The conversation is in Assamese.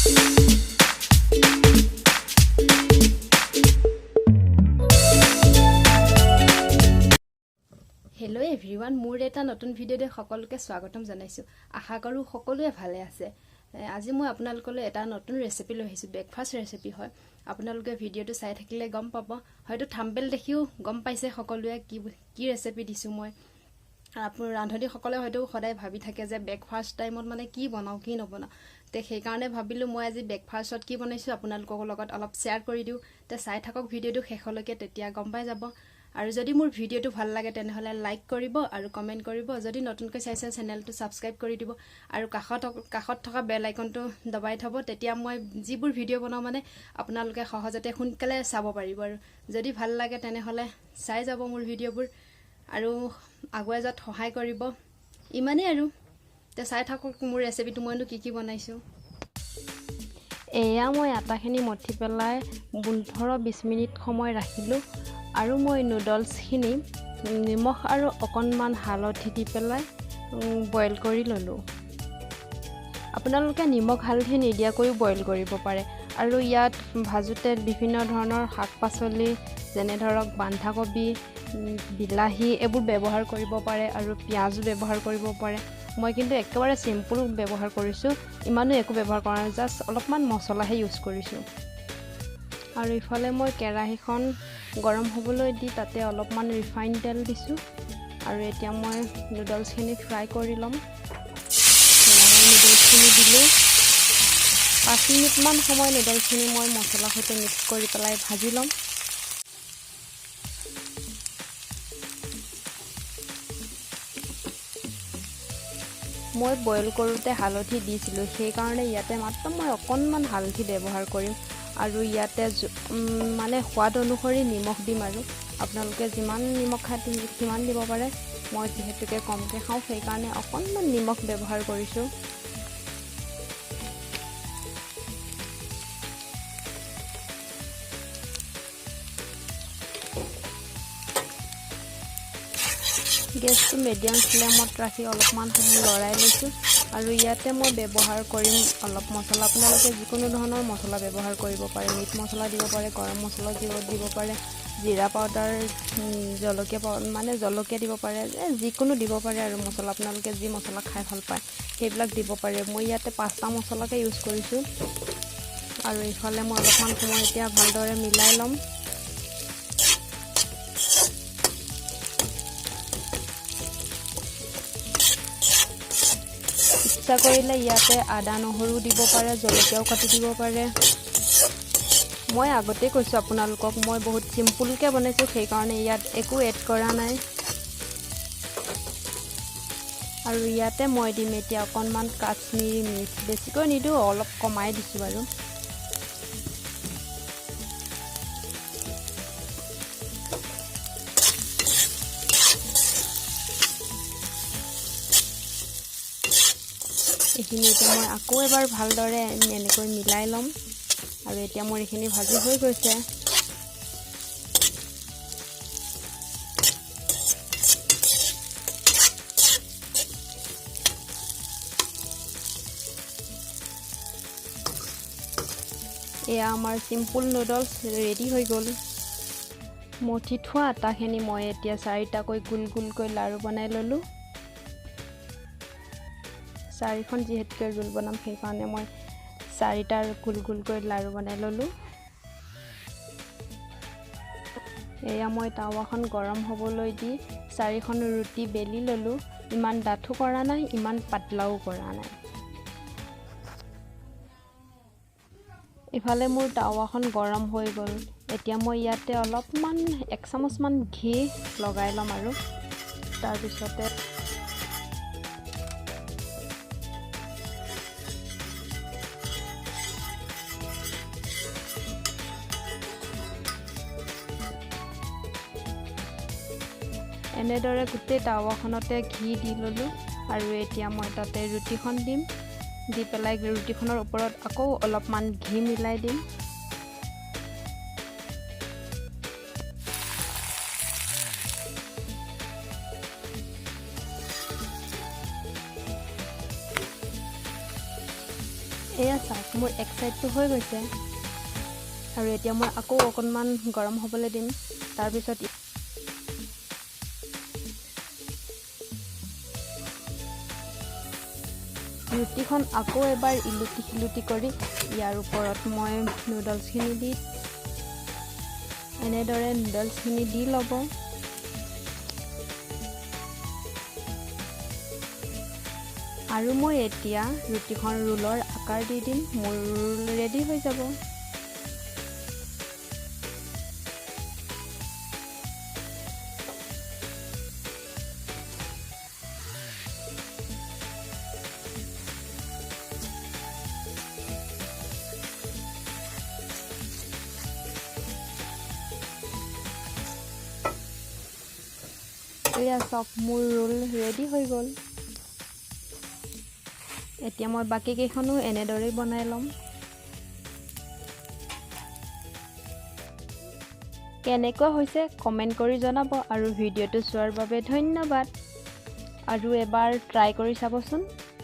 হেল্ল' এভৰিৱান, মোৰ এটা নতুন ভিডিঅ'তে সকলোকে স্বাগতম জনাইছোঁ। আশা কৰোঁ সকলোৱে ভালে আছে। আজি মই আপোনালোকলৈ এটা নতুন ৰেচিপি লৈ আহিছোঁ। ব্ৰেকফাষ্ট ৰেচিপি হয়। আপোনালোকে ভিডিঅ'টো চাই থাকিলে গম পাব। হয়তো থাম্বনেইল দেখিও গম পাইছে সকলোৱে কি ৰেচিপি দিছোঁ মই। আপোনাৰ ৰান্ধনীসকলে হয়তো সদায় ভাবি থাকে যে ব্ৰেকফাষ্ট টাইমত মানে কি বনাওঁ কি নবনাওঁ। তে সেইকাৰণে ভাবিলোঁ মই আজি ব্ৰেকফাষ্টত কি বনাইছোঁ আপোনালোকৰ লগত অলপ শ্বেয়াৰ কৰি দিওঁ। তে চাই থাকক ভিডিঅ'টো শেষলৈকে, তেতিয়া গম পাই যাব। আৰু যদি মোৰ ভিডিঅ'টো ভাল লাগে তেনেহ'লে লাইক কৰিব আৰু কমেণ্ট কৰিব। যদি নতুনকৈ চাইছে চেনেলটো ছাবস্ক্ৰাইব কৰি দিব আৰু কাষত থকা বেল আইকনটো দবাই থ'ব। তেতিয়া মই যিবোৰ ভিডিঅ' বনাওঁ মানে আপোনালোকে সহজতে সোনকালে চাব পাৰিব। আৰু যদি ভাল লাগে তেনেহ'লে চাই যাব মোৰ ভিডিঅ'বোৰ আৰু আগুৱাই যোৱাত সহায় কৰিব। ইমানেই আৰু। তে চাই থাকক মোৰ ৰেচিপিটো মইনো কি বনাইছোঁ। এয়া মই আটাখিনি মঠি পেলাই 15-20 মিনিট সময় ৰাখিলোঁ। আৰু মই নুডলছখিনি নিমখ আৰু অকণমান হালধি দি পেলাই বইল কৰি ল'লোঁ। আপোনালোকে নিমখ হালধি নিদিয়াকৈও বইল কৰিব পাৰে। আৰু ইয়াত ভাজোতে বিভিন্ন ধৰণৰ শাক পাচলি যেনে ধৰক বন্ধাকবি, বিলাহী এইবোৰ ব্যৱহাৰ কৰিব পাৰে আৰু পিঁয়াজো ব্যৱহাৰ কৰিব পাৰে। মই কিন্তু একেবাৰে চিম্পুল ব্যৱহাৰ কৰিছোঁ, ইমানো একো ব্যৱহাৰ কৰা নাই, জাষ্ট অলপমান মছলাহে ইউজ কৰিছোঁ। আৰু ইফালে মই কেৰাহীখন গৰম হ'বলৈ দি তাতে অলপমান ৰিফাইন তেল দিছোঁ। আৰু এতিয়া মই নুডলছখিনি ফ্ৰাই কৰি ল'ম। নুডলছখিনি দিলোঁ। 5 মিনিটমান সময় নুডলছখিনি মই মছলাৰ সৈতে মিক্স কৰি পেলাই ভাজি ল'ম। মই বইল কৰোঁতে হালধি দিছিলোঁ, সেইকাৰণে ইয়াতে মাত্ৰ মই অকণমান হালধি ব্যৱহাৰ কৰিম। আৰু ইয়াতে মানে সোৱাদ অনুসৰি নিমখ দিম। আৰু আপোনালোকে যিমান নিমখ খায় সিমান দিব পাৰে। মই যিহেতুকে কমকৈ খাওঁ সেইকাৰণে অকণমান নিমখ ব্যৱহাৰ কৰিছোঁ। গেছটো মিডিয়াম ফ্লেমত ৰাখি অলপমান সময় লৰাই লৈছোঁ। আৰু ইয়াতে মই ব্যৱহাৰ কৰিম অলপ মছলা। আপোনালোকে যিকোনো ধৰণৰ মছলা ব্যৱহাৰ কৰিব পাৰে। মিট মছলা দিব পাৰে, গৰম মছলা দিব পাৰে, জিৰা পাউডাৰ, জলকীয়া দিব পাৰে, যিকোনো দিব পাৰে। আৰু মছলা আপোনালোকে যি মছলা খাই ভাল পায় সেইবিলাক দিব পাৰে। মই ইয়াতে 5টা মছলাকে ইউজ কৰিছোঁ। আৰু ইফালে মই অলপমান সময় এতিয়া ভালদৰে মিলাই ল'ম। ইচ্ছা কৰিলে ইয়াতে আদা নহৰু দিব পাৰে, জলকীয়াও কাটি দিব পাৰে। মই আগতেই কৈছোঁ আপোনালোকক মই বহুত চিম্পুলকৈ বনাইছোঁ, সেইকাৰণে ইয়াত একো এড কৰা নাই। আৰু ইয়াতে মই দিম এতিয়া অকণমান কাশ্মীৰী মিৰ্চ। বেছিকৈ নিদিওঁ, অলপ কমাই দিছোঁ বাৰু। এইখিনি এতিয়া মই আকৌ এবাৰ ভালদৰে এনেকৈ মিলাই ল'ম। আৰু এতিয়া মোৰ এইখিনি ভাজি হৈ গৈছে। এয়া আমাৰ চিম্পুল নুডলছ ৰেডি হৈ গ'ল। মঠি থোৱা আটাখিনি মই এতিয়া 4টাকৈ গোল লাড়ু বনাই ল'লোঁ। 4খন যিহেতুকে ৰোল বনাম সেইকাৰণে মই 4টা গোলকৈ লাড়ু বনাই ল'লোঁ। এয়া মই টাৱাখন গৰম হ'বলৈ দি 4খন ৰুটি বেলি ল'লোঁ। ইমান ডাঠো কৰা নাই, ইমান পাতলাও কৰা নাই। ইফালে মোৰ টাৱাখন গৰম হৈ গ'ল। এতিয়া মই ইয়াতে অলপমান 1 চামুচমান ঘি লগাই ল'ম। আৰু তাৰপিছতে এনেদৰে গোটেই টাৱাখনতে ঘি দি ল'লোঁ। আৰু এতিয়া মই তাতে ৰুটিখন দিম। দি পেলাই ৰুটিখনৰ ওপৰত আকৌ অলপমান ঘি মিলাই দিম। এয়া চাওক মোৰ এক সাইডটো হৈ গৈছে আৰু এতিয়া মই আকৌ অকণমান গৰম হ'বলৈ দিম তাৰপিছত ৰুটিখন আকৌ এবাৰ ইলুটি সিলুটি কৰি ইয়াৰ ওপৰত মই নুডলছখিনি দি এনেদৰে নুডলছখিনি দি ল'ব আৰু মই এতিয়া ৰুটিখন ৰোলৰ আকাৰ দি দিম মোৰ ৰোল ৰেডি হৈ যাব এয়া চাওক মোৰ ৰোল ৰেডি হৈ গ'ল এতিয়া মই বাকি কেইখনো এনেদৰে বনাই লম কেনেকুৱা হৈছে কমেন্ট কৰি জনাব আৰু ভিডিঅ'টো চোৱাৰ বাবে ধন্যবাদ আৰু এবাৰ ট্ৰাই কৰি চাবচোন